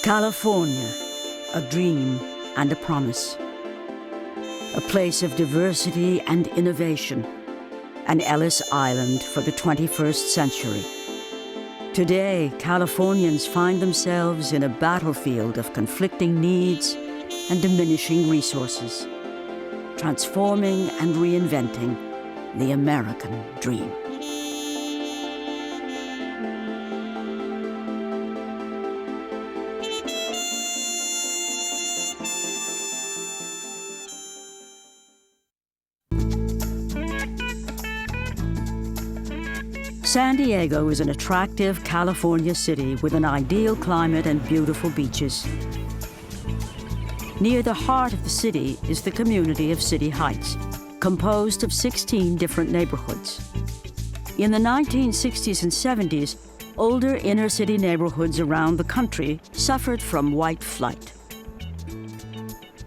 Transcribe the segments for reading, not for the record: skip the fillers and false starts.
California, a dream and a promise. A place of diversity and innovation, an Ellis Island for the 21st century. Today, Californians find themselves in a battlefield of conflicting needs and diminishing resources, transforming and reinventing the American dream. San Diego is an attractive California city with an ideal climate and beautiful beaches. Near the heart of the city is the community of City Heights, composed of 16 different neighborhoods. In the 1960s and 70s, older inner-city neighborhoods around the country suffered from white flight.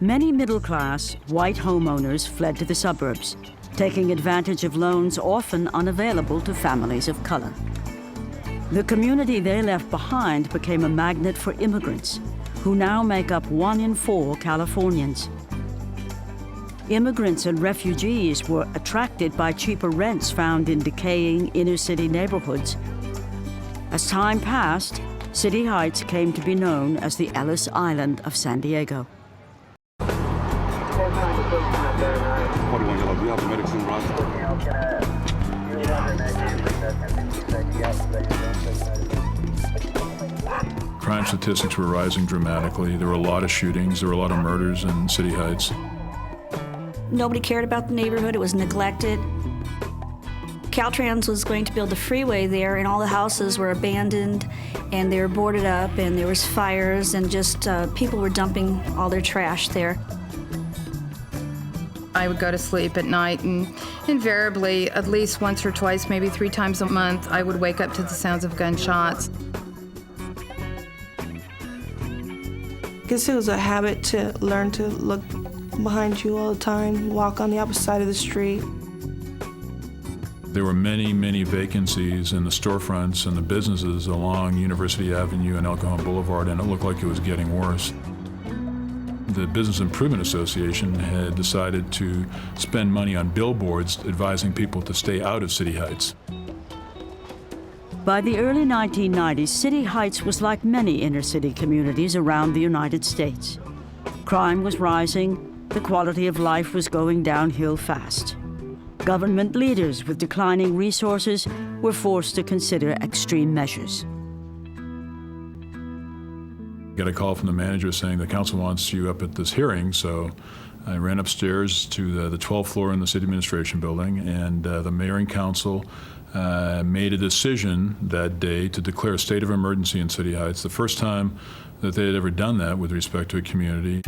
Many middle-class, white homeowners fled to the suburbs, taking advantage of loans often unavailable to families of color. The community they left behind became a magnet for immigrants, who now make up 1 in 4 Californians. Immigrants and refugees were attracted by cheaper rents found in decaying inner-city neighborhoods. As time passed, City Heights came to be known as the Ellis Island of San Diego. Crime statistics were rising dramatically. There were a lot of shootings, there were a lot of murders in City Heights. Nobody cared about the neighborhood, it was neglected. Caltrans was going to build a freeway there, and all the houses were abandoned, and they were boarded up, and there was fires, and just people were dumping all their trash there. I would go to sleep at night, and invariably, at least once or twice, maybe 3 times a month, I would wake up to the sounds of gunshots. I guess it was a habit to learn to look behind you all the time, walk on the opposite side of the street. There were many, many vacancies in the storefronts and the businesses along University Avenue and El Cajon Boulevard, and it looked like it was getting worse. The Business Improvement Association had decided to spend money on billboards advising people to stay out of City Heights. By the early 1990s, City Heights was like many inner-city communities around the United States. Crime was rising, the quality of life was going downhill fast. Government leaders with declining resources were forced to consider extreme measures. Got a call from the manager saying the council wants you up at this hearing, so I ran upstairs to the 12th floor in the city administration building, and the mayor and council made a decision that day to declare a state of emergency in City Heights, the first time that they had ever done that with respect to a community.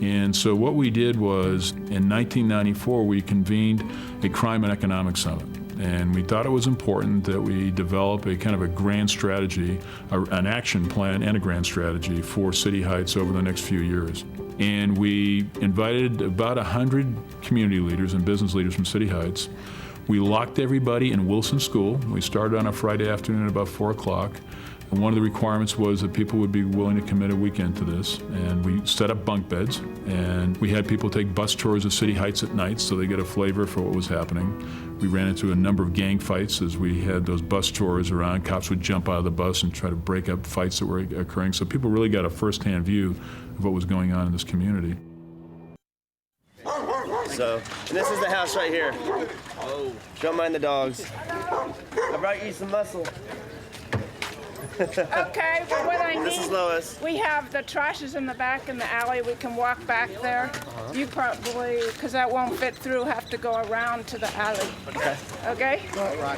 And so what we did was, in 1994, we convened a crime and economic summit. And we thought it was important that we develop a kind of a grand strategy, an action plan and a grand strategy for City Heights over the next few years. And we invited about 100 community leaders and business leaders from City Heights. We locked everybody in Wilson School. We started on a Friday afternoon at about 4 o'clock. And one of the requirements was that people would be willing to commit a weekend to this. And we set up bunk beds, and we had people take bus tours of City Heights at night so they get a flavor for what was happening. We ran into a number of gang fights as we had those bus tours around. Cops would jump out of the bus and try to break up fights that were occurring. So people really got a first-hand view of what was going on in this community. So, and this is the house right here. Oh, don't mind the dogs. I brought you some muscle. Okay, well, what I need, this is Lois. We have the trash is in the back in the alley. We can walk back there. You probably, because that won't fit through, have to go around to the alley. Okay. Okay?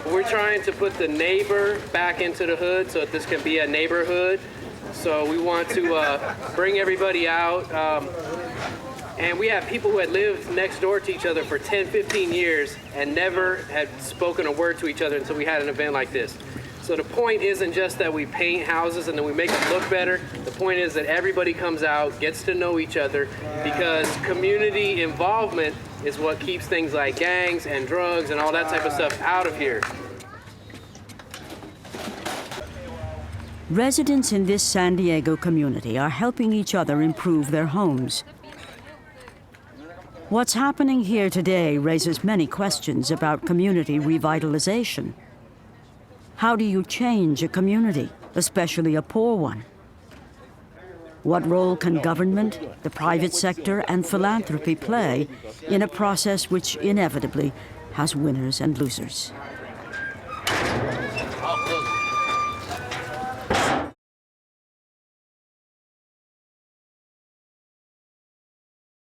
We're trying to put the neighbor back into the hood so that this can be a neighborhood. So we want to bring everybody out. And we have people who had lived next door to each other for 10, 15 years and never had spoken a word to each other until we had an event like this. So the point isn't just that we paint houses and then we make them look better. The point is that everybody comes out, gets to know each other, because community involvement is what keeps things like gangs and drugs and all that type of stuff out of here. Residents in this San Diego community are helping each other improve their homes. What's happening here today raises many questions about community revitalization. How do you change a community, especially a poor one? What role can government, the private sector, and philanthropy play in a process which inevitably has winners and losers?